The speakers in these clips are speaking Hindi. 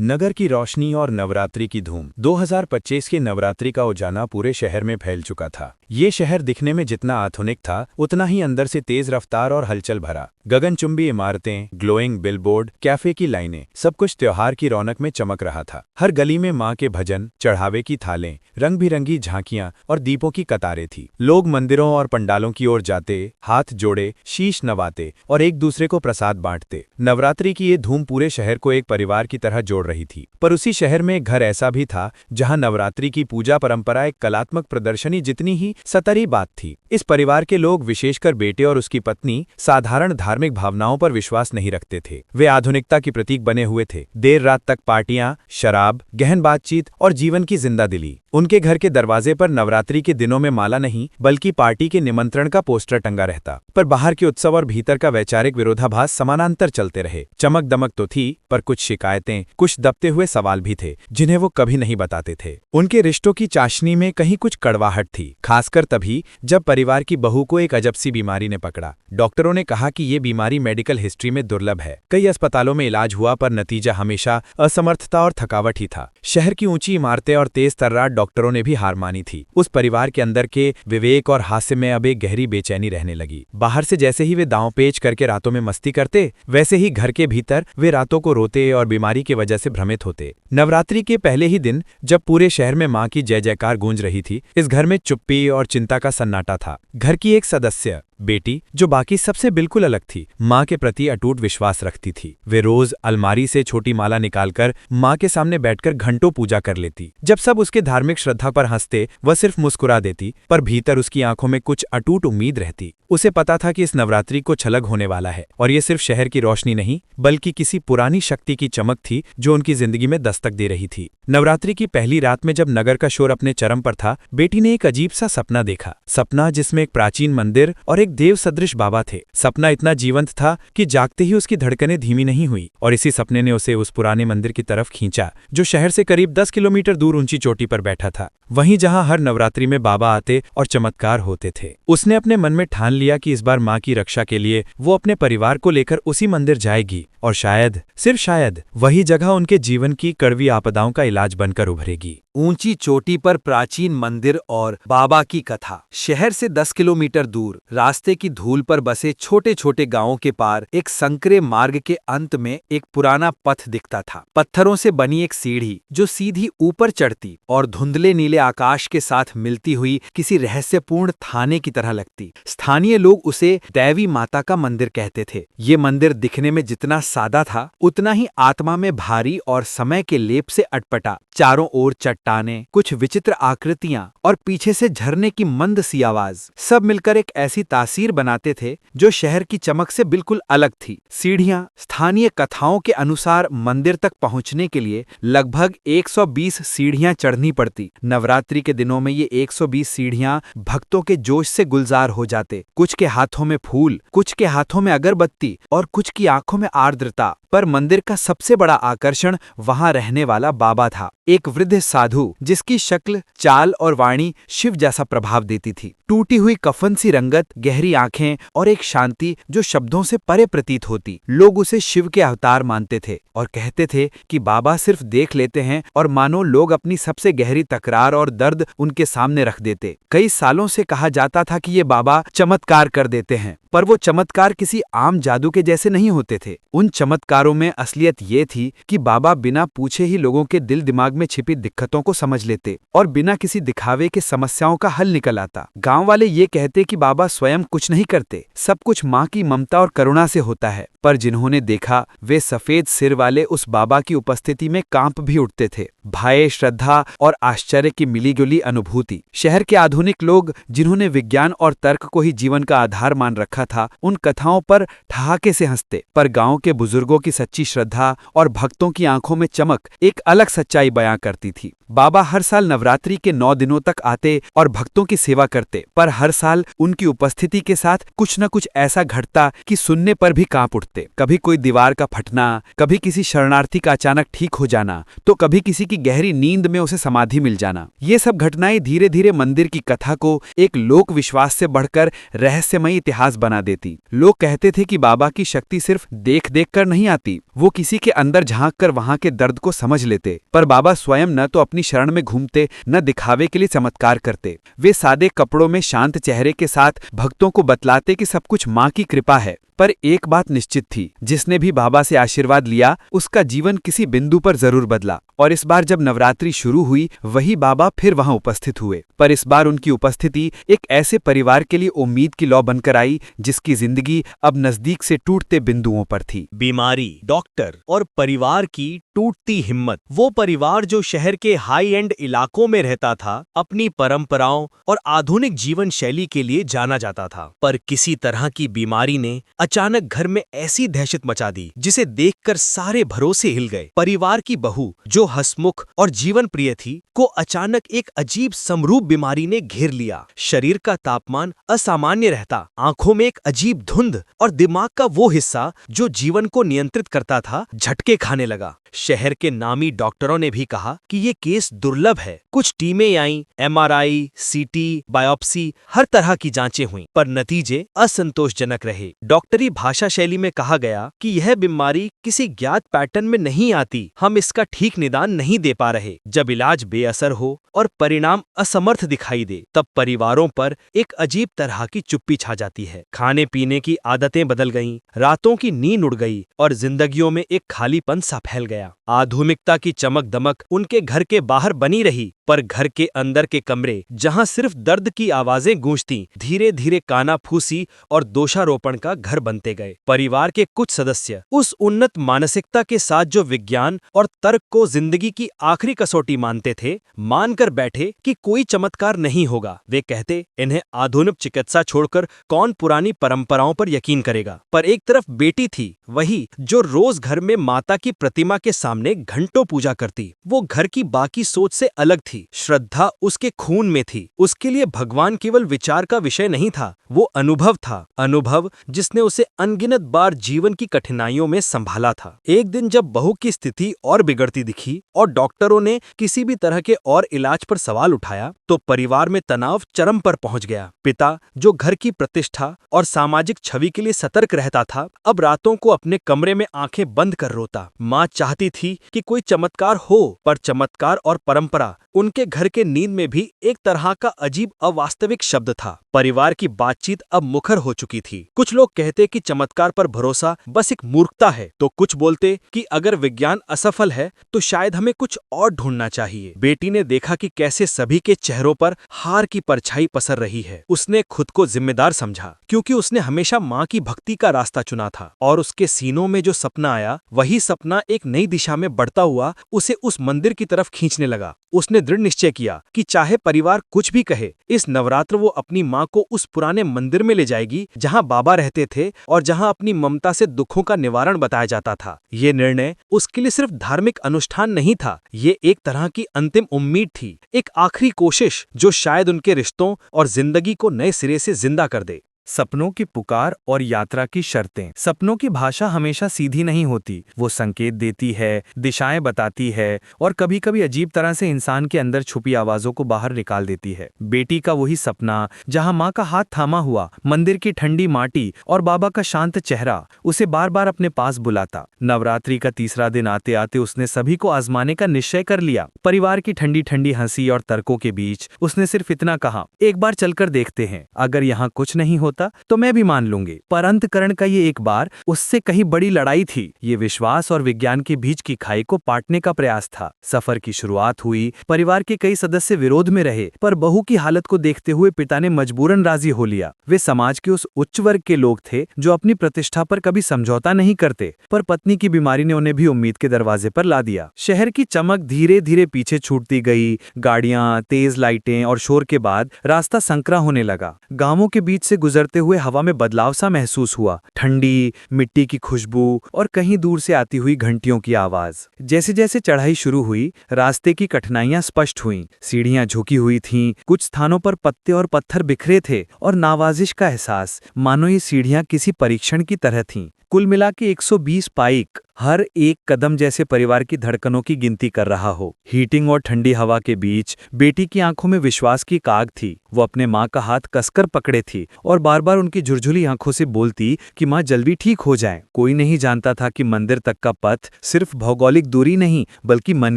नगर की रोशनी और नवरात्रि की धूम। 2025 के नवरात्रि का उजाला पूरे शहर में फैल चुका था। ये शहर दिखने में जितना आधुनिक था, उतना ही अंदर से तेज रफ्तार और हलचल भरा। गगनचुंबी इमारतें, ग्लोइंग बिलबोर्ड, कैफे की लाइनें, सब कुछ त्योहार की रौनक में चमक रहा था। हर गली में मां के भजन, चढ़ावे की थालें, रंग बिरंगी झांकियां और दीपों की कतारें थी। लोग मंदिरों और पंडालों की ओर जाते, हाथ जोड़े, शीश नवाते और एक दूसरे को प्रसाद बांटते। नवरात्रि की ये धूम पूरे शहर को एक परिवार की तरह जोड़ रही थी। पर उसी शहर में एक घर ऐसा भी था जहां नवरात्रि की पूजा परंपरा एक कलात्मक प्रदर्शनी जितनी ही सतरी बात थी। इस परिवार के लोग, विशेषकर बेटे और उसकी पत्नी, साधारण धार्मिक भावनाओं पर विश्वास नहीं रखते थे। वे आधुनिकता की प्रतीक बने हुए थे। देर रात तक पार्टियां, शराब, गहन बातचीत और जीवन की जिंदादिली। उनके घर के दरवाजे पर नवरात्रि के दिनों में माला नहीं, बल्कि पार्टी के निमंत्रण का पोस्टर टंगा रहता। पर बाहर के उत्सव और भीतर का वैचारिक विरोधाभास समानांतर चलते रहे। चमक दमक तो थी, पर कुछ शिकायतें, कुछ दबते हुए सवाल भी थे, जिन्हें वो कभी नहीं बताते थे। उनके रिश्तों की चाशनी में कहीं कुछ कड़वाहट थी, खासकर तभी जब परिवार की बहू को एक अजब सी बीमारी ने पकड़ा। डॉक्टरों ने कहा कि ये बीमारी मेडिकल हिस्ट्री में दुर्लभ है। कई अस्पतालों में इलाज हुआ, पर नतीजा हमेशा असमर्थता और थकावट ही था। शहर की ऊंची इमारतें और तेज तर्रार डॉक्टरों ने भी हार मानी थी। उस परिवार के अंदर के विवेक और हास्य में अब एक गहरी बेचैनी रहने लगी। बाहर से जैसे ही वे दांव पेच करके रातों में मस्ती करते, वैसे ही घर के भीतर वे रातों को रोते और बीमारी की वजह से भ्रमित होते। नवरात्रि के पहले ही दिन, जब पूरे शहर में मां की जय जयकार गूंज रही थी, इस घर में चुप्पी और चिंता का सन्नाटा था। घर की एक सदस्य, बेटी, जो बाकी सबसे बिल्कुल अलग थी, मां के प्रति अटूट विश्वास रखती थी। वे रोज अलमारी से छोटी माला निकालकर मां के सामने बैठकर घंटों पूजा कर लेती। जब सब उसके धार्मिक श्रद्धा पर हंसते, वह सिर्फ मुस्कुरा देती, पर भीतर उसकी आंखों में कुछ अटूट उम्मीद रहती। उसे पता था कि इस नवरात्रि को छलक होने वाला है, और ये सिर्फ शहर की रोशनी नहीं, बल्कि किसी पुरानी शक्ति की चमक थी जो उनकी जिंदगी में दस्तक दे रही थी। नवरात्रि की पहली रात में जब नगर का शोर अपने चरम पर था, बेटी ने एक अजीब सा सपना देखा। सपना जिसमें एक प्राचीन मंदिर और एक देव सदृश बाबा थे। सपना इतना जीवंत था कि जागते ही उसकी धड़कनें धीमी नहीं हुई, और इसी सपने ने उसे उस पुराने मंदिर की तरफ खींचा, जो शहर से करीब 10 किलोमीटर दूर ऊंची चोटी पर बैठा था, वहीं जहां हर नवरात्रि में बाबा आते और चमत्कार होते थे। उसने अपने मन में ठान लिया कि इस बार मां की रक्षा के लिए वो अपने परिवार को लेकर उसी मंदिर जाएगी, और शायद, सिर्फ शायद, वही जगह उनके जीवन की कड़वी आपदाओं का इलाज बनकर उभरेगी। ऊंची चोटी पर प्राचीन मंदिर और बाबा की कथा। शहर से 10 किलोमीटर दूर, रास्ते की धूल पर बसे छोटे छोटे गांवों के पार, एक संकरे मार्ग के अंत में एक पुराना पथ दिखता था। पत्थरों से बनी एक सीढ़ी जो सीधी ऊपर चढ़ती और धुंधले नीले आकाश के साथ मिलती हुई किसी रहस्यपूर्ण थाने की तरह लगती। स्थानीय लोग उसे दैवी माता का मंदिर कहते थे। ये मंदिर दिखने में जितना सादा था, उतना ही आत्मा में भारी और समय के लेप से अटपटा। चारों ओर चट्टानें, कुछ विचित्र आकृतियां और पीछे से झरने की मंद सी आवाज, सब मिलकर एक ऐसी तासीर बनाते थे जो शहर की चमक से बिल्कुल अलग थी। सीढ़ियां, स्थानीय कथाओं के अनुसार मंदिर तक पहुंचने के लिए लगभग 120 सीढ़ियां चढ़नी पड़ती। नवरात्रि के दिनों में ये 120 सीढ़ियां भक्तों के जोश से गुलजार हो जाते। कुछ के हाथों में फूल, कुछ के हाथों में अगरबत्ती और कुछ की आंखों में आर्द्रता। पर मंदिर का सबसे बड़ा आकर्षण वहां रहने वाला बाबा था, एक वृद्ध साधु जिसकी शक्ल, चाल और वाणी शिव जैसा प्रभाव देती थी। टूटी हुई कफन सी रंगत, गहरी आंखें और एक शांति जो शब्दों से परे प्रतीत होती। लोग उसे शिव के अवतार मानते थे और कहते थे कि बाबा सिर्फ देख लेते हैं, और मानो लोग अपनी सबसे गहरी तकरार और दर्द उनके सामने रख देते। कई सालों से कहा जाता था कि ये बाबा चमत्कार कर देते हैं, पर वो चमत्कार किसी आम जादू के जैसे नहीं होते थे। उन चमत्कारों में असलियत ये थी कि बाबा बिना पूछे ही लोगों के दिल दिमाग में छिपी दिक्कतों को समझ लेते, और बिना किसी दिखावे के समस्याओं का हल निकल आता। गांव वाले ये कहते कि बाबा स्वयं कुछ नहीं करते, सब कुछ मां की ममता और करुणा से होता है। पर जिन्होंने देखा, वे सफेद सिर वाले उस बाबा की उपस्थिति में कांप भी उठते थे। भय, श्रद्धा और आश्चर्य की मिलीजुली अनुभूति। शहर के आधुनिक लोग, जिन्होंने विज्ञान और तर्क को ही जीवन का आधार मान रखा था, उन कथाओं पर ठहाके से हंसते। पर गांव के बुजुर्गों की सच्ची श्रद्धा और भक्तों की आंखों में चमक एक अलग सच्चाई बयां करती थी। बाबा हर साल नवरात्रि के 9 दिनों तक आते और भक्तों की सेवा करते, पर हर साल उनकी उपस्थिति के साथ कुछ न कुछ ऐसा घटता कि सुनने पर भी कांप उठते। कभी कोई दीवार का फटना, कभी किसी शरणार्थी का अचानक ठीक हो जाना, तो कभी किसी की गहरी नींद में उसे समाधि मिल जाना। ये सब घटनाएं धीरे धीरे मंदिर की कथा को एक लोक विश्वास से बढ़कर रहस्यमयी इतिहास बना देती। लोग कहते थे कि बाबा की शक्ति सिर्फ देख देख कर नहीं आती, आती। वो किसी के अंदर झांक कर वहां के दर्द को समझ लेते। पर बाबा स्वयं न तो अपनी शरण में घूमते, न दिखावे के लिए चमत्कार करते। वे सादे कपड़ों में शांत चेहरे के साथ भक्तों को बतलाते कि सब कुछ माँ की कृपा है। पर एक बात निश्चित थी, जिसने भी बाबा से आशीर्वाद लिया उसका जीवन किसी बिंदु पर जरूर बदला। और इस बार जब नवरात्रि शुरू हुई, वही बाबा फिर वहां उपस्थित हुए। पर इस बार उनकी उपस्थिति एक ऐसे परिवार के लिए उम्मीद की लौ बनकर आई जिसकी जिंदगी अब नजदीक से टूटते बिंदुओं पर थी। बीमारी, डॉक्टर और परिवार की टूटती हिम्मत। वो परिवार जो शहर के हाई एंड इलाकों में रहता था, अपनी परंपराओं और आधुनिक जीवन शैली के लिए जाना जाता था, पर किसी तरह की बीमारी ने अचानक घर में ऐसी दहशत मचा दी जिसे देखकर सारे भरोसे हिल गए। परिवार की बहू जो हंसमुख और जीवन प्रिय थी, को अचानक एक अजीब समरूप बीमारी ने घेर लिया। शरीर का तापमान असामान्य रहता, आंखों में एक अजीब धुंध और दिमाग का वो हिस्सा जो जीवन को नियंत्रित करता था, झटके खाने लगा। शहर के नामी डॉक्टरों ने भी कहा कि ये केस दुर्लभ है। कुछ टीमें आईं, एमआरआई, सीटी, बायोप्सी, हर तरह की जांचें हुईं, पर नतीजे असंतोषजनक रहे। डॉक्टरी भाषा शैली में कहा गया कि यह बीमारी किसी ज्ञात पैटर्न में नहीं आती, हम इसका ठीक निदान नहीं दे पा रहे। जब इलाज बेअसर हो और परिणाम असमर्थ दिखाई दे, तब परिवारों पर एक अजीब तरह की चुप्पी छा जाती है। खाने पीने की आदतें बदल गईं, रातों की नींद उड़ गई और जिंदगियों में एक खालीपन सा फैल गया। आधुनिकता की चमक दमक उनके घर के बाहर बनी रही, पर घर के अंदर के कमरे जहां सिर्फ दर्द की आवाजें गूंजती, धीरे धीरे कानाफूसी और दोषारोपण का घर बनते गए। परिवार के कुछ सदस्य उस उन्नत मानसिकता के साथ जो विज्ञान और तर्क को जिंदगी की आखिरी कसौटी मानते थे, मानकर बैठे कि कोई चमत्कार नहीं होगा। वे कहते, इन्हें आधुनिक चिकित्सा छोड़कर कौन पुरानी परंपराओं पर यकीन करेगा। पर एक तरफ बेटी थी, वही जो रोज घर में माता की प्रतिमा के सामने घंटों पूजा करती। वो घर की बाकी सोच से अलग थी। श्रद्धा उसके खून में थी। उसके लिए भगवान केवल विचार का विषय नहीं था, वो अनुभव था। अनुभव जिसने उसे अनगिनत बार जीवन की कठिनाइयों में संभाला था। एक दिन जब बहू की स्थिति और बिगड़ती दिखी और डॉक्टरों ने किसी भी तरह के और इलाज पर सवाल उठाया, तो परिवार में तनाव चरम पर पहुंच गया। पिता जो घर की प्रतिष्ठा और सामाजिक छवि के लिए सतर्क रहता था, अब रातों को अपने कमरे में आंखें बंद कर रोता। माँ चाहती थी कि कोई चमत्कार हो, पर चमत्कार और परंपरा उनके घर के नींद में भी एक तरह का अजीब अवास्तविक शब्द था। परिवार की बातचीत अब मुखर हो चुकी थी। कुछ लोग कहते कि चमत्कार पर भरोसा बस एक मूर्खता है, तो कुछ बोलते कि अगर विज्ञान असफल है तो शायद हमें कुछ और ढूंढना चाहिए। बेटी ने देखा कि कैसे सभी के चेहरों पर हार की परछाई पसर रही है। उसने खुद को जिम्मेदार समझा, क्योंकि उसने हमेशा माँ की भक्ति का रास्ता चुना था, और उसके सीनों में जो सपना आया, वही सपना एक नई दिशा में बढ़ता हुआ उसे उस मंदिर की तरफ खींचने लगा। उसने दृढ़ निश्चय किया कि चाहे परिवार कुछ भी कहे, इस नवरात्र वो अपनी माँ को उस पुराने मंदिर में ले जाएगी जहाँ बाबा रहते थे और जहाँ अपनी ममता से दुखों का निवारण बताया जाता था। ये निर्णय उसके लिए सिर्फ धार्मिक अनुष्ठान नहीं था, ये एक तरह की अंतिम उम्मीद थी, एक आखिरी कोशिश जो शायद उनके रिश्तों और जिंदगी को नए सिरे से जिंदा कर दे। सपनों की पुकार और यात्रा की शर्तें। सपनों की भाषा हमेशा सीधी नहीं होती। वो संकेत देती है, दिशाएं बताती है और कभी कभी अजीब तरह से इंसान के अंदर छुपी आवाजों को बाहर निकाल देती है। बेटी का वही सपना, जहां माँ का हाथ थामा हुआ, मंदिर की ठंडी माटी और बाबा का शांत चेहरा उसे बार बार अपने पास बुलाता। नवरात्रि का तीसरा दिन आते आते उसने सभी को आजमाने का निश्चय कर लिया। परिवार की ठंडी ठंडी हंसी और तर्कों के बीच उसने सिर्फ इतना कहा, एक बार चलकर देखते हैं, अगर यहाँ कुछ नहीं होता तो मैं भी मान लूंगी। पर अंतकरण का ये एक बार उससे कहीं बड़ी लड़ाई थी। ये विश्वास और विज्ञान के बीच की खाई को पाटने का प्रयास था। सफर की शुरुआत हुई। परिवार के कई सदस्य विरोध में रहे, पर बहू की हालत को देखते हुए पिता ने मजबूरन राजी हो लिया। वे समाज के उस उच्च वर्ग के लोग थे जो अपनी प्रतिष्ठा पर कभी समझौता नहीं करते, पर पत्नी की बीमारी ने उन्हें भी उम्मीद के दरवाजे पर ला दिया। शहर की चमक धीरे धीरे पीछे छूटती गई। गाड़ियां, तेज लाइटें और शोर के बाद रास्ता संकरा होने लगा। गांवों के बीच से गुजरते हुए हवा में बदलाव सा महसूस हुआ, ठंडी मिट्टी की खुशबू और कहीं दूर से आती हुई घंटियों की आवाज। जैसे जैसे चढ़ाई शुरू हुई, रास्ते की कठिनाइयां स्पष्ट हुईं। सीढ़ियां झुकी हुई थीं, कुछ स्थानों पर पत्ते और पत्थर बिखरे थे और नावाजिश का एहसास, मानो ये सीढ़ियां किसी परीक्षण की तरह थीं। कुल मिला के 120 पाइक, हर एक कदम जैसे परिवार की धड़कनों की गिनती कर रहा हो। हीटिंग और ठंडी हवा के बीच बेटी की आंखों में विश्वास की काग थी। वो अपने माँ का हाथ कसकर पकड़े थी और बार बार उनकी झुरझुरी आंखों से बोलती कि माँ जल्दी ठीक हो जाए। कोई नहीं जानता था कि मंदिर तक का पथ सिर्फ भौगोलिक दूरी नहीं बल्कि मन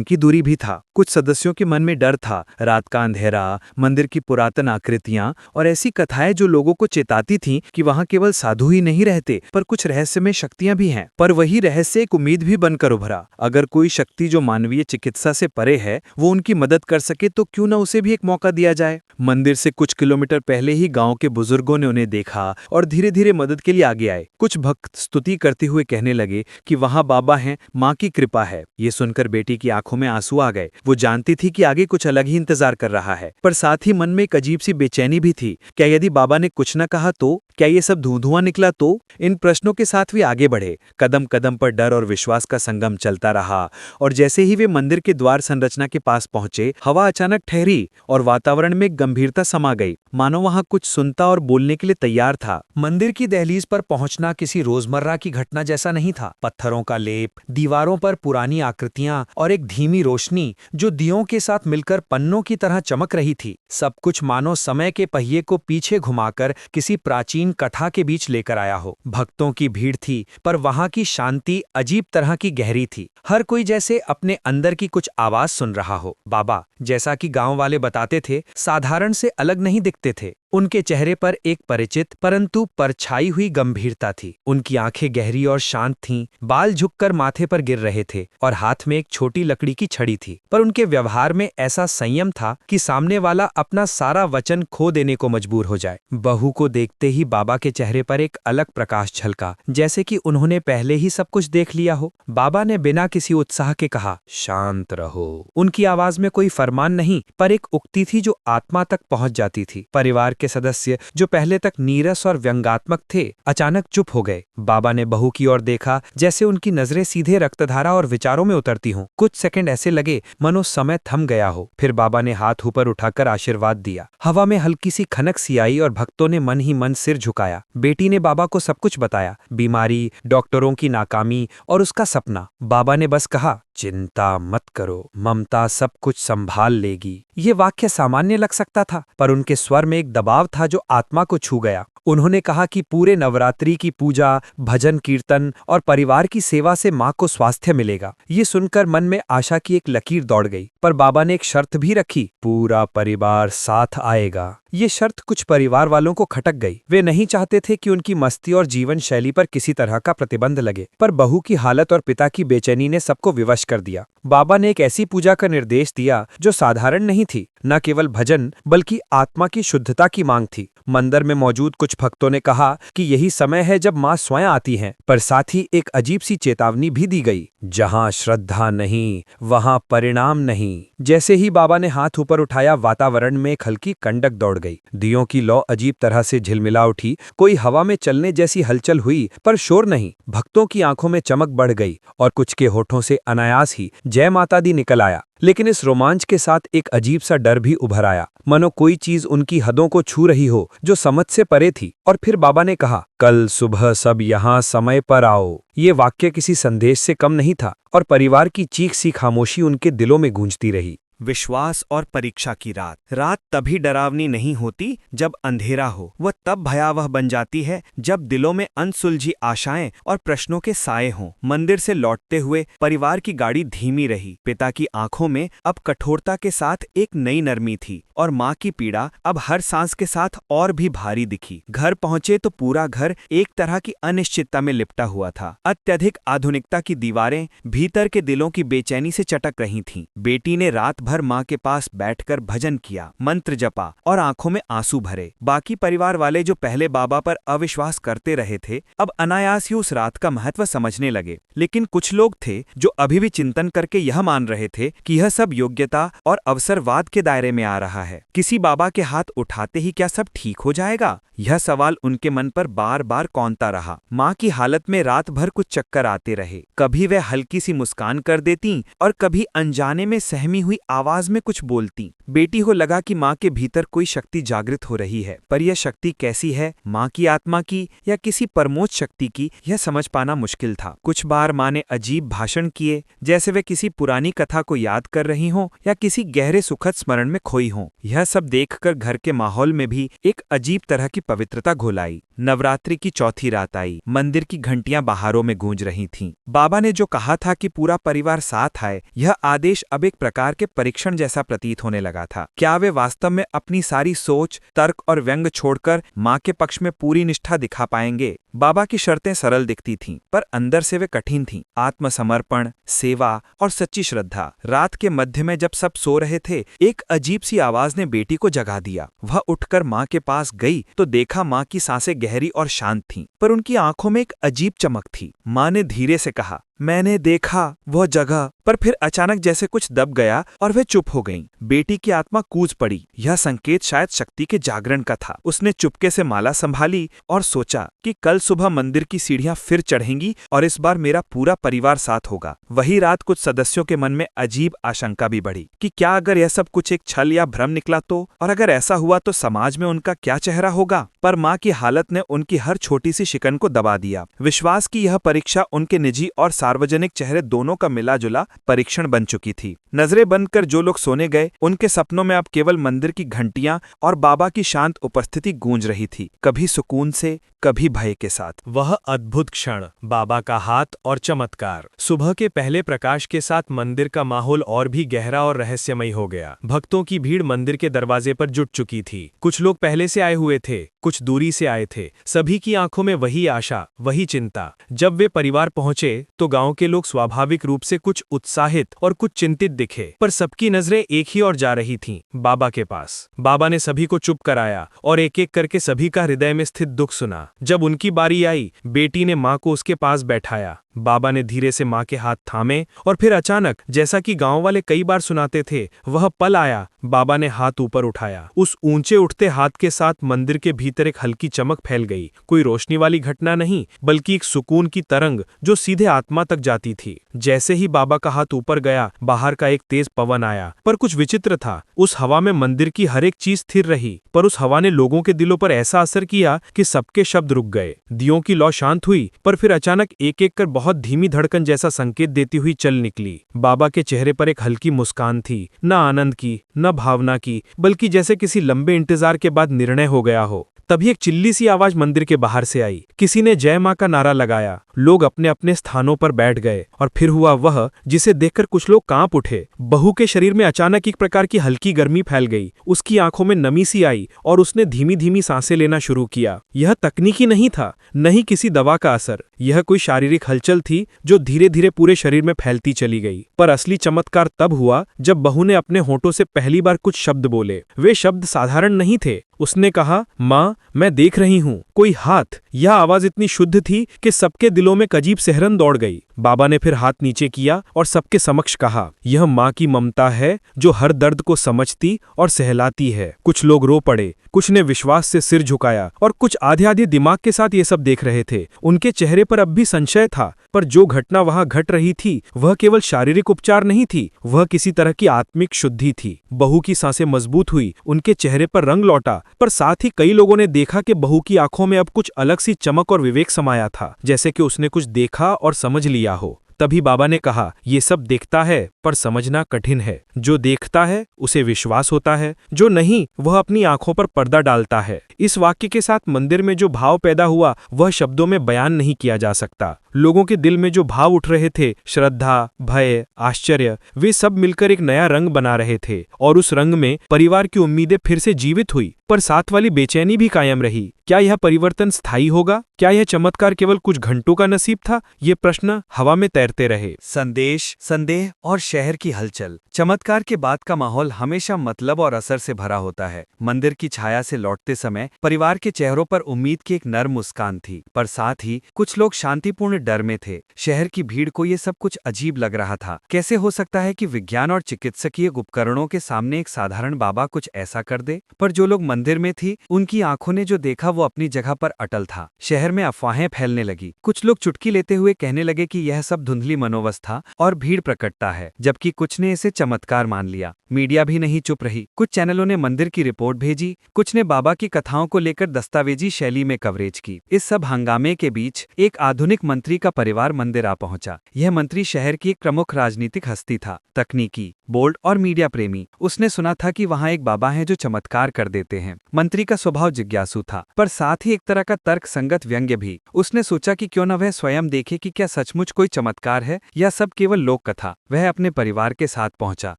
की दूरी भी था। कुछ सदस्यों के मन में डर था, रात का अंधेरा, मंदिर की पुरातन आकृतियां और ऐसी कथाएं जो लोगों को चेताती थीं कि वहां केवल साधु ही नहीं रहते पर कुछ रहस्यमय शक्तियां भी हैं। पर वही रहस्य एक उम्मीद भी बनकर उभरा। अगर कोई शक्ति जो मानवीय चिकित्सा से परे है वो उनकी मदद कर सके तो क्यों न उसे भी एक मौका दिया जाए। मंदिर से कुछ किलोमीटर पहले ही गांव के बुजुर्गों ने उन्हें देखा और धीरे धीरे मदद के लिए आगे आए। कुछ भक्त स्तुति करते हुए कहने लगे कि वहां बाबा हैं, माँ की कृपा है। ये सुनकर बेटी की आंखों में आंसू आ गए। वो जानती थी कि आगे कुछ अलग ही इंतजार कर रहा है, पर साथ ही मन में एक अजीब सी बेचैनी भी थी। क्या यदि बाबा ने कुछ न कहा तो? क्या ये सब धुआं निकला तो? इन प्रश्नों के साथ वे आगे बढ़े। कदम कदम पर डर और विश्वास का संगम चलता रहा और जैसे ही वे मंदिर के द्वार संरचना के पास पहुंचे, हवा अचानक ठहरी और वातावरण में गंभीरता समा गई, मानो वहां कुछ सुनता और बोलने के लिए तैयार था। मंदिर की दहलीज पर पहुंचना किसी रोजमर्रा की घटना जैसा नहीं था। पत्थरों का लेप, दीवारों पर पुरानी आकृतियां और एक धीमी रोशनी जो दियों के साथ मिलकर पन्नों की तरह चमक रही थी। सब कुछ मानो समय के पहिए को पीछे घुमाकर किसी प्राचीन कथा के बीच लेकर आया हो। भक्तों की भीड़ थी पर वहां की शांति अजीब तरह की गहरी थी। हर कोई जैसे अपने अंदर की कुछ आवाज सुन रहा हो। बाबा, जैसा कि गांव वाले बताते थे, साधारण से अलग नहीं दिखते थे। उनके चेहरे पर एक परिचित परंतु परछाई हुई गंभीरता थी। उनकी आंखें गहरी और शांत थीं, बाल झुककर माथे पर गिर रहे थे और हाथ में एक छोटी लकड़ी की छड़ी थी। पर उनके व्यवहार में ऐसा संयम था कि सामने वाला अपना सारा वचन खो देने को मजबूर हो जाए। बहू को देखते ही बाबा के चेहरे पर एक अलग प्रकाश झलका, जैसे कि उन्होंने पहले ही सब कुछ देख लिया हो। बाबा ने बिना किसी उत्साह के कहा, शांत रहो। उनकी आवाज में कोई फरमान नहीं पर एक उक्ति थी जो आत्मा तक पहुंच जाती थी। परिवार के सदस्य जो पहले तक नीरस और व्यंग्यात्मक थे, अचानक चुप हो गए। बाबा ने बहू की ओर देखा, जैसे उनकी नजरें सीधे रक्तधारा और विचारों में उतरती हों। कुछ सेकंड ऐसे लगे मानो समय थम गया हो। फिर बाबा ने हाथ ऊपर उठाकर आशीर्वाद दिया। हवा में हल्की सी खनक सी आई और भक्तों ने मन ही मन सिर झुकाया। बेटी ने बाबा को सब कुछ बताया, बीमारी, डॉक्टरों की नाकामी और उसका सपना। बाबा ने बस कहा, चिंता मत करो, ममता सब कुछ संभाल लेगी। ये वाक्य सामान्य लग सकता था पर उनके स्वर में एक दबाव था जो आत्मा को छू गया। उन्होंने कहा कि पूरे नवरात्रि की पूजा, भजन कीर्तन और परिवार की सेवा से माँ को स्वास्थ्य मिलेगा। ये सुनकर मन में आशा की एक लकीर दौड़ गई। पर बाबा ने एक शर्त भी रखी, पूरा परिवार साथ आएगा। ये शर्त कुछ परिवार वालों को खटक गई। वे नहीं चाहते थे कि उनकी मस्ती और जीवन शैली पर किसी तरह का प्रतिबंध लगे, पर बहू की हालत और पिता की बेचैनी ने सबको विवश कर दिया। बाबा ने एक ऐसी पूजा का निर्देश दिया जो साधारण नहीं थी, न केवल भजन बल्कि आत्मा की शुद्धता की मांग थी। मंदिर में मौजूद कुछ भक्तों ने कहा कि यही समय है जब माँ स्वयं आती हैं, पर साथ ही एक अजीब सी चेतावनी भी दी गई, जहाँ श्रद्धा नहीं वहाँ परिणाम नहीं। जैसे ही बाबा ने हाथ ऊपर उठाया, वातावरण में एक हल्की कंडक दौड़ गई। दियों की लौ अजीब तरह से झिलमिला उठी। कोई हवा में चलने जैसी हलचल हुई पर शोर नहीं। भक्तों की आंखों में चमक बढ़ गई और कुछ के होठों से अनायास ही जय माता दी निकल आया। लेकिन इस रोमांच के साथ एक अजीब सा डर भी उभर आया, मानो कोई चीज उनकी हदों को छू रही हो जो समझ से परे थी। और फिर बाबा ने कहा, कल सुबह सब यहाँ समय पर आओ। ये वाक्य किसी संदेश से कम नहीं था और परिवार की चीख सी खामोशी उनके दिलों में गूंजती रही। विश्वास और परीक्षा की रात। रात तभी डरावनी नहीं होती जब अंधेरा हो, वह तब भयावह बन जाती है जब दिलों में अनसुलझी आशाएं और प्रश्नों के साए हों। मंदिर से लौटते हुए परिवार की गाड़ी धीमी रही। पिता की आंखों में अब कठोरता के साथ एक नई नरमी थी और माँ की पीड़ा अब हर सांस के साथ और भी भारी दिखी। घर पहुंचे तो पूरा घर एक तरह की अनिश्चितता में लिपटा हुआ था। अत्यधिक आधुनिकता की दीवारें भीतर के दिलों की बेचैनी से चटक रही थीं। बेटी ने रात भर माँ के पास बैठकर भजन किया, मंत्र जपा और आंखों में आंसू भरे। बाकी परिवार वाले जो पहले बाबा पर अविश्वास करते रहे थे, अब अनायास ही उस रात का महत्व समझने लगे। लेकिन कुछ लोग थे जो अभी भी चिंतन करके यह मान रहे थे कि यह सब योग्यता और अवसरवाद के दायरे में आ रहा है। किसी बाबा के हाथ उठाते ही क्या सब ठीक हो जाएगा? यह सवाल उनके मन पर बार बार कौंता रहा। माँ की हालत में रात भर कुछ चक्कर आते रहे। कभी वह हल्की सी मुस्कान कर देती और कभी अनजाने में सहमी हुई आवाज में कुछ बोलती। बेटी को लगा कि माँ के भीतर कोई शक्ति जागृत हो रही है, पर यह शक्ति कैसी है, माँ की आत्मा की या किसी परमोच्च शक्ति की, यह समझ पाना मुश्किल था। कुछ बार माँ ने अजीब भाषण किए, जैसे वे किसी पुरानी कथा को याद कर रही हों या किसी गहरे सुखद स्मरण में खोई हों। यह सब देखकर घर के माहौल में भी एक अजीब तरह की पवित्रता घोलाई। नवरात्रि की चौथी रात आई। मंदिर की घंटियां बाहरों में गूंज रही थीं। बाबा ने जो कहा था कि पूरा परिवार साथ आए, यह आदेश अब एक प्रकार के परीक्षण जैसा प्रतीत होने लगा था। क्या वे वास्तव में अपनी सारी सोच, तर्क और व्यंग छोड़कर माँ के पक्ष में पूरी निष्ठा दिखा पाएंगे? बाबा की शर्तें सरल दिखती थीं, पर अंदर से वे कठिन थीं। आत्मसमर्पण, सेवा और सच्ची श्रद्धा। रात के मध्य में जब सब सो रहे थे, एक अजीब सी आवाज ने बेटी को जगा दिया। वह उठकर माँ के पास गई तो देखा माँ की सांसें गहरी और शांत थीं, पर उनकी आंखों में एक अजीब चमक थी। माँ ने धीरे से कहा, मैंने देखा वह जगह, पर फिर अचानक जैसे कुछ दब गया और वह चुप हो गईं। बेटी की आत्मा कूद पड़ी। यह संकेत शायद शक्ति के जागरण का था। उसने चुपके से माला संभाली और सोचा कि कल सुबह मंदिर की सीढ़ियां फिर चढ़ेंगी और इस बार मेरा पूरा परिवार साथ होगा। वही रात कुछ सदस्यों के मन में अजीब आशंका भी बढ़ी कि क्या अगर यह सब कुछ एक छल या भ्रम निकला तो, और अगर ऐसा हुआ तो समाज में उनका क्या चेहरा होगा। पर माँ की हालत ने उनकी हर छोटी सी शिकन को दबा दिया। विश्वास की यह परीक्षा उनके निजी और सार्वजनिक चेहरे दोनों का मिला जुला परीक्षण बन चुकी थी। नजरें बंद कर जो लोग सोने गए, उनके सपनों में अब केवल मंदिर की घंटियां और बाबा की शांत उपस्थिति गूंज रही थी, कभी सुकून से, कभी भय के साथ। वह अद्भुत क्षण, बाबा का हाथ और चमत्कार। सुबह के पहले प्रकाश के साथ मंदिर का माहौल और भी गहरा और रहस्यमयी हो गया। भक्तों की भीड़ मंदिर के दरवाजे पर जुट चुकी थी। कुछ लोग पहले से आए हुए थे, कुछ दूरी से आए थे। सभी की आंखों में वही आशा, वही चिंता। जब वे परिवार पहुंचे तो गांव के लोग स्वाभाविक रूप से कुछ उत्साहित और कुछ चिंतित दिखे, पर सबकी नजरें एक ही ओर जा रही थीं, बाबा के पास। बाबा ने सभी को चुप कराया और एक एक करके सभी का हृदय में स्थित दुख सुना। जब उनकी बारी आई, बेटी ने माँ को उसके पास बैठाया। बाबा ने धीरे से माँ के हाथ थामे और फिर अचानक, जैसा कि गांव वाले कई बार सुनाते थे, वह पल आया। बाबा ने हाथ ऊपर उठाया। उस ऊंचे उठते हाथ के साथ मंदिर के भीतर एक हल्की चमक फैल गई। कोई रोशनी वाली घटना नहीं, बल्कि एक सुकून की तरंग जो सीधे आत्मा तक जाती थी। जैसे ही बाबा का हाथ ऊपर गया, बाहर का एक तेज पवन आया। पर कुछ विचित्र था। उस हवा में मंदिर की हर एक चीज स्थिर रही, पर उस हवा ने लोगों के दिलों पर ऐसा असर किया कि सबके शब्द रुक गए। दियों की लौ शांत हुई, पर फिर अचानक एक एक कर बहुत धीमी धड़कन जैसा संकेत देती हुई चल निकली। बाबा के चेहरे पर एक हल्की मुस्कान थी, न आनंद की, न भावना की, बल्कि जैसे किसी लंबे इंतजार के बाद निर्णय हो गया हो। तभी एक चिल्ली सी आवाज मंदिर के बाहर से आई। किसी ने जय मां का नारा लगाया। लोग अपने अपने स्थानों पर बैठ गए और फिर हुआ वह जिसे देखकर कुछ लोग कांप उठे। बहू के शरीर में अचानक एक प्रकार की हल्की गर्मी फैल गई। उसकी आंखों में नमी सी आई और उसने धीमी धीमी सांसें लेना शुरू किया। यह तकनीकी नहीं था, न ही किसी दवा का असर। यह कोई शारीरिक हलचल थी जो धीरे धीरे पूरे शरीर में फैलती चली गई। पर असली चमत्कार तब हुआ जब बहू ने अपने होठों से पहली बार कुछ शब्द बोले। वे शब्द साधारण नहीं थे। उसने कहा, माँ, मैं देख रही हूँ कोई हाथ। यह आवाज इतनी शुद्ध थी कि सबके दिलों में अजीब सिहरन दौड़ गई। बाबा ने फिर हाथ नीचे किया और सबके समक्ष कहा, यह माँ की ममता है जो हर दर्द को समझती और सहलाती है। कुछ लोग रो पड़े, कुछ ने विश्वास से सिर झुकाया और कुछ आधे आधे दिमाग के साथ ये सब देख रहे थे। उनके चेहरे पर अब भी संशय था, पर जो घटना वहां घट रही थी वह केवल शारीरिक उपचार नहीं थी, वह किसी तरह की आत्मिक शुद्धि थी। बहू की सांसें मजबूत हुई, उनके चेहरे पर रंग लौटा, पर साथ ही कई लोगों ने देखा कि बहू की आंखों में अब कुछ अलग सी चमक और विवेक समाया था, जैसे कि उसने कुछ देखा और समझ लिया हो। तभी बाबा ने कहा, ये सब देखता है पर समझना कठिन है। जो देखता है उसे विश्वास होता है, जो नहीं वह अपनी आंखों पर पर्दा डालता है। इस वाक्य के साथ मंदिर में जो भाव पैदा हुआ वह शब्दों में बयान नहीं किया जा सकता। लोगों के दिल में जो भाव उठ रहे थे, श्रद्धा, भय, आश्चर्य, वे सब मिलकर एक नया रंग बना रहे थे। और उस रंग में परिवार की उम्मीदें फिर से जीवित हुई, पर साथ वाली बेचैनी भी कायम रही। क्या यह परिवर्तन स्थायी होगा? क्या यह चमत्कार केवल कुछ घंटों का नसीब था? ये प्रश्न हवा में तैरते रहे। संदेश, संदेह और शहर की हलचल। चमत्कार के बाद का माहौल हमेशा मतलब और असर से भरा होता है। मंदिर की छाया से लौटते समय परिवार के चेहरों पर उम्मीद की एक नर्म मुस्कान थी, पर साथ ही कुछ लोग शांतिपूर्ण डर में थे। शहर की भीड़ को ये सब कुछ अजीब लग रहा था। कैसे हो सकता है कि विज्ञान और चिकित्सकीय उपकरणों के सामने एक साधारण बाबा कुछ ऐसा कर दे? पर जो लोग मंदिर में थी, उनकी आंखों ने जो देखा वो अपनी जगह पर अटल था। शहर में अफवाहें फैलने लगी। कुछ लोग चुटकी लेते हुए कहने लगे कि यह सब धुंधली मनोवस्था और भीड़ प्रकटता है, जबकि कुछ ने इसे चमत्कार मान लिया। मीडिया भी नहीं चुप रही। कुछ चैनलों ने मंदिर की रिपोर्ट भेजी, कुछ ने बाबा की कथाओं को लेकर दस्तावेजी शैली में कवरेज की। इस सब हंगामे के बीच एक आधुनिक मंत्री का परिवार मंदिर आ पहुंचा। यह मंत्री शहर की एक प्रमुख राजनीतिक हस्ती था, तकनीकी, बोल्ड और मीडिया प्रेमी। उसने सुना था कि वहां एक बाबा है जो चमत्कार कर देते हैं। मंत्री का स्वभाव जिज्ञासु था, पर साथ ही एक तरह का तर्क संगत व्यंग्य भी। उसने सोचा कि क्यों न वह स्वयं देखे कि क्या सचमुच कोई चमत्कार है या सब केवल लोक कथा। वह अपने परिवार के साथ पहुंचा।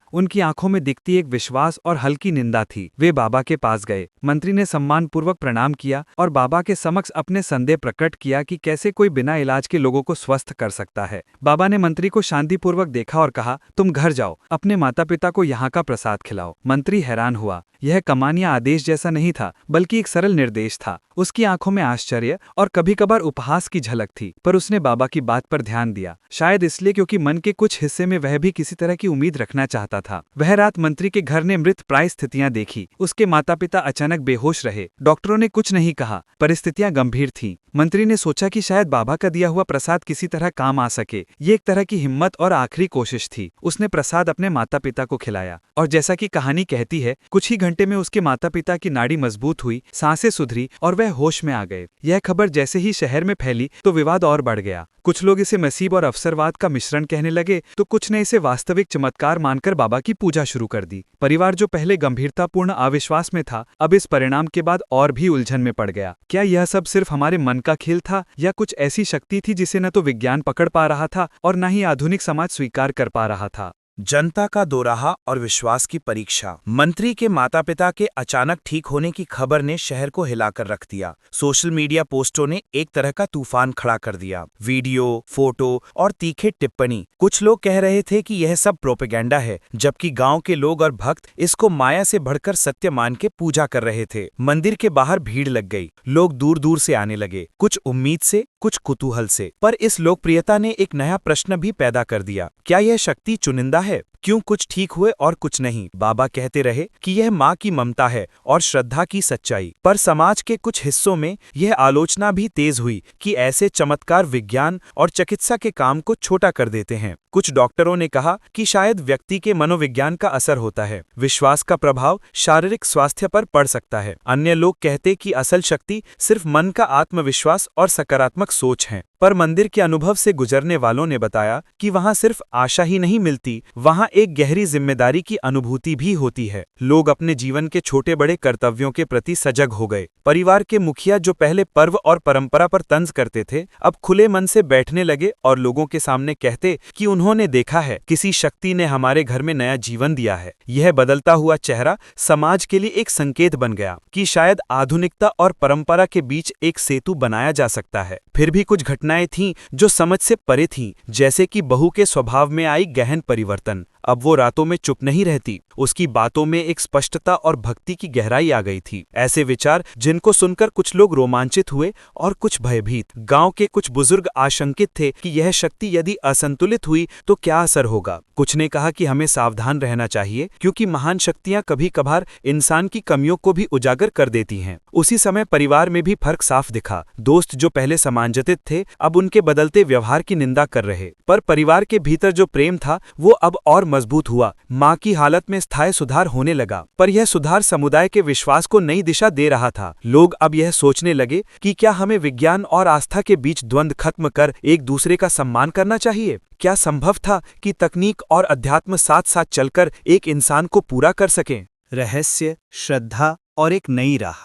उनकी आंखों में दिखती एक विश्वास और हल्की निंदा थी। वे बाबा के पास गए। मंत्री ने सम्मानपूर्वक प्रणाम किया और बाबा के समक्ष अपने संदेह प्रकट किया कि कैसे कोई बिना इलाज के लोगों को स्वस्थ कर सकता है। बाबा ने मंत्री को शांतिपूर्वक देखा और कहा, तुम घर जाओ, अपने माता पिता को यहाँ का प्रसाद खिलाओ। मंत्री हैरान हुआ। यह कमान या आदेश जैसा नहीं था, बल्कि एक सरल निर्देश था। उसकी आंखों में आश्चर्य और कभी कभार उपहास की झलक थी, पर उसने बाबा की बात पर ध्यान दिया, शायद इसलिए क्योंकि मन के कुछ हिस्से में वह भी किसी तरह की उम्मीद रखना चाहता था। वह रात मंत्री के घर ने मृत प्राय स्थितियां देखी। उसके माता पिता अचानक बेहोश रहे। डॉक्टरों ने कुछ नहीं कहा। परिस्थितियां गंभीर थीं। मंत्री ने सोचा कि शायद बाबा का दिया हुआ प्रसाद किसी तरह काम आ सके। ये एक तरह की हिम्मत और आखिरी कोशिश थी। उसने प्रसाद अपने माता पिता को खिलाया और जैसा कि कहानी कहती है, कुछ ही घंटे में उसके माता पिता की नाड़ी मजबूत हुई, सांसें सुधरी और वह होश में आ गए। यह खबर जैसे ही शहर में फैली तो विवाद और बढ़ गया। कुछ लोग इसे नसीब और अवसरवाद का मिश्रण कहने लगे, तो कुछ ने इसे वास्तविक चमत्कार मानकर बाबा की पूजा शुरू कर दी। परिवार जो पहले गंभीरतापूर्ण अविश्वास में था, अब इस परिणाम के बाद और भी उलझन में पड़ गया। क्या यह सब सिर्फ हमारे मन का खेल था या कुछ ऐसी शक्ति थी जिसे न तो विज्ञान पकड़ पा रहा था और न ही आधुनिक समाज स्वीकार कर पा रहा था? जनता का दोराहा और विश्वास की परीक्षा। मंत्री के माता पिता के अचानक ठीक होने की खबर ने शहर को हिलाकर रख दिया। सोशल मीडिया पोस्टों ने एक तरह का तूफान खड़ा कर दिया। वीडियो, फोटो और तीखे टिप्पणी। कुछ लोग कह रहे थे कि यह सब प्रोपेगेंडा है, जबकि गांव के लोग और भक्त इसको माया से बढ़कर सत्य मान के पूजा कर रहे थे। मंदिर के बाहर भीड़ लग गई। लोग दूर दूर से आने लगे, कुछ उम्मीद से, कुछ कुतूहल से। पर इस लोकप्रियता ने एक नया प्रश्न भी पैदा कर दिया। क्या यह शक्ति चुनिंदा है? क्यों कुछ ठीक हुए और कुछ नहीं? बाबा कहते रहे कि यह माँ की ममता है और श्रद्धा की सच्चाई। पर समाज के कुछ हिस्सों में यह आलोचना भी तेज हुई कि ऐसे चमत्कार विज्ञान और चिकित्सा के काम को छोटा कर देते हैं। कुछ डॉक्टरों ने कहा कि शायद व्यक्ति के मनोविज्ञान का असर होता है, विश्वास का प्रभाव शारीरिक स्वास्थ्य पर पड़ सकता है। अन्य लोग कहते कि असल शक्ति सिर्फ मन का आत्मविश्वास और सकारात्मक सोच है। पर मंदिर के अनुभव से गुजरने वालों ने बताया कि वहां सिर्फ आशा ही नहीं मिलती, वहां एक गहरी जिम्मेदारी की अनुभूति भी होती है। लोग अपने जीवन के छोटे बड़े कर्तव्यों के प्रति सजग हो गए। परिवार के मुखिया जो पहले पर्व और परंपरा पर तंज करते थे, अब खुले मन से बैठने लगे और लोगों के सामने कहते कि उन्होंने देखा है, किसी शक्ति ने हमारे घर में नया जीवन दिया है। यह बदलता हुआ चेहरा समाज के लिए एक संकेत बन गया कि शायद आधुनिकता और परंपरा के बीच एक सेतु बनाया जा सकता है। फिर भी कुछ घटनाएं थीं जो समझ से परे थीं, जैसे कि बहू के स्वभाव में आई गहन परिवर्तन। अब वो रातों में चुप नहीं रहती, उसकी बातों में एक स्पष्टता और भक्ति की गहराई आ गई थी। ऐसे विचार जिनको सुनकर कुछ लोग रोमांचित हुए और कुछ भयभीत। गांव के कुछ बुजुर्ग आशंकित थे कि यह शक्ति यदि असंतुलित हुई तो क्या असर होगा। कुछ ने कहा कि हमें सावधान रहना चाहिए, क्योंकि महान शक्तियां कभी कभार इंसान की कमियों को भी उजागर कर देती हैं। उसी समय परिवार में भी फर्क साफ दिखा। दोस्त जो पहले समांजतित थे, अब उनके बदलते व्यवहार की निंदा कर रहे। पर परिवार के भीतर जो प्रेम था, वो अब और मजबूत हुआ। माँ की हालत में स्थायी सुधार होने लगा, पर यह सुधार समुदाय के विश्वास को नई दिशा दे रहा था। लोग अब यह सोचने लगे कि क्या हमें विज्ञान और आस्था के बीच द्वंद्व खत्म कर एक दूसरे का सम्मान करना चाहिए? क्या संभव था कि तकनीक और अध्यात्म साथ साथ चलकर एक इंसान को पूरा कर सकें? रहस्य, श्रद्धा और एक नई राह।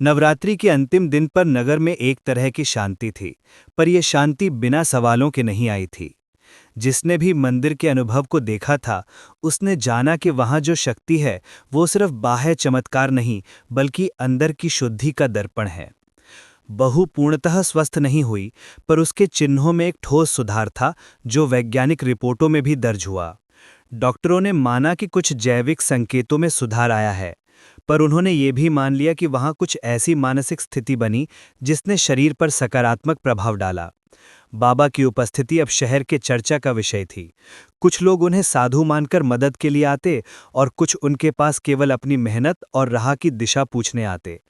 नवरात्रि के अंतिम दिन पर नगर में एक तरह की शांति थी, पर यह शांति बिना सवालों के नहीं आई थी। जिसने भी मंदिर के अनुभव को देखा था, उसने जाना कि वहाँ जो शक्ति है वो सिर्फ बाह्य चमत्कार नहीं बल्कि अंदर की शुद्धि का दर्पण है। बहू पूर्णतः स्वस्थ नहीं हुई, पर उसके चिन्हों में एक ठोस सुधार था जो वैज्ञानिक रिपोर्टों में भी दर्ज हुआ। डॉक्टरों ने माना कि कुछ जैविक संकेतों में सुधार आया है, पर उन्होंने ये भी मान लिया कि वहाँ कुछ ऐसी मानसिक स्थिति बनी जिसने शरीर पर सकारात्मक प्रभाव डाला। बाबा की उपस्थिति अब शहर के चर्चा का विषय थी। कुछ लोग उन्हें साधु मानकर मदद के लिए आते और कुछ उनके पास केवल अपनी मेहनत और राह की दिशा पूछने आते।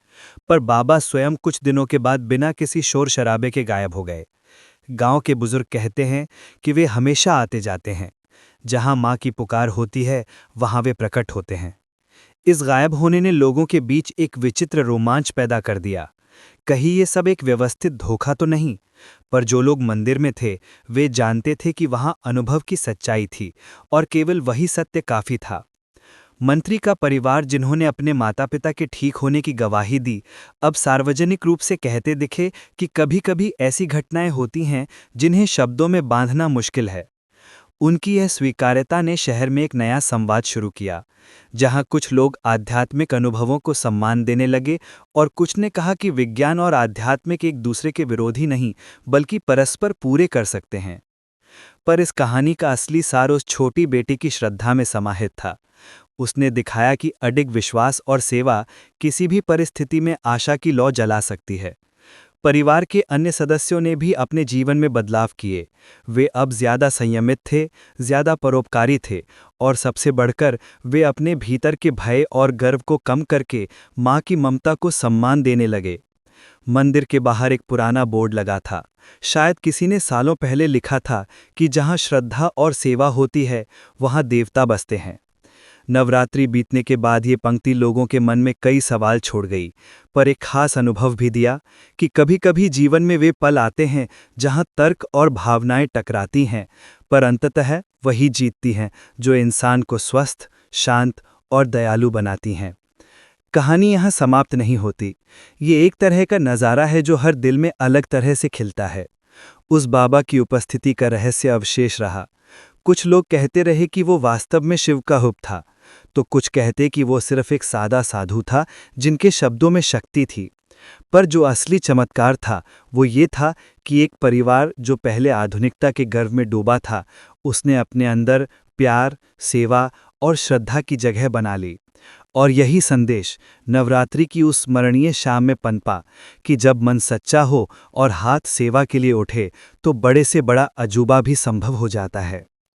पर बाबा स्वयं कुछ दिनों के बाद बिना किसी शोर शराबे के गायब हो गए। गांव के बुजुर्ग कहते हैं कि वे हमेशा आते जाते हैं। जहां माँ की पुकार होती है वहां वे प्रकट होते हैं। इस गायब होने ने लोगों के बीच एक विचित्र रोमांच पैदा कर दिया। कहीं ये सब एक व्यवस्थित धोखा तो नहीं, पर जो लोग मंदिर में थे वे जानते थे कि वहां अनुभव की सच्चाई थी और केवल वही सत्य काफी था। मंत्री का परिवार, जिन्होंने अपने माता पिता के ठीक होने की गवाही दी, अब सार्वजनिक रूप से कहते दिखे कि कभी-कभी ऐसी घटनाएं होती हैं जिन्हें शब्दों में बांधना मुश्किल है। उनकी यह स्वीकार्यता ने शहर में एक नया संवाद शुरू किया, जहां कुछ लोग आध्यात्मिक अनुभवों को सम्मान देने लगे और कुछ ने कहा कि विज्ञान और आध्यात्मिक एक दूसरे के विरोधी नहीं बल्कि परस्पर पूरे कर सकते हैं। पर इस कहानी का असली सार उस छोटी बेटी की श्रद्धा में समाहित था। उसने दिखाया कि अडिग विश्वास और सेवा किसी भी परिस्थिति में आशा की लौ जला सकती है। परिवार के अन्य सदस्यों ने भी अपने जीवन में बदलाव किए। वे अब ज्यादा संयमित थे, ज्यादा परोपकारी थे और सबसे बढ़कर वे अपने भीतर के भय और गर्व को कम करके माँ की ममता को सम्मान देने लगे। मंदिर के बाहर एक पुराना बोर्ड लगा था। शायद किसी ने सालों पहले लिखा था कि जहाँ श्रद्धा और सेवा होती है वहाँ देवता बसते हैं। नवरात्रि बीतने के बाद ये पंक्ति लोगों के मन में कई सवाल छोड़ गई, पर एक खास अनुभव भी दिया कि कभी-कभी जीवन में वे पल आते हैं जहां तर्क और भावनाएं टकराती हैं, पर अंततः वही जीतती हैं जो इंसान को स्वस्थ, शांत और दयालु बनाती हैं। कहानी यहाँ समाप्त नहीं होती। ये एक तरह का नज़ारा है जो हर दिल में अलग तरह से खिलता है। उस बाबा की उपस्थिति का रहस्य अवशेष रहा। कुछ लोग कहते रहे कि वो वास्तव में शिव का रूप था, तो कुछ कहते कि वो सिर्फ एक सादा साधु था जिनके शब्दों में शक्ति थी। पर जो असली चमत्कार था वो ये था कि एक परिवार जो पहले आधुनिकता के गर्व में डूबा था, उसने अपने अंदर प्यार, सेवा और श्रद्धा की जगह बना ली। और यही संदेश नवरात्रि की उस स्मरणीय शाम में पनपा कि जब मन सच्चा हो और हाथ सेवा के लिए उठे तो बड़े से बड़ा अजूबा भी संभव हो जाता है।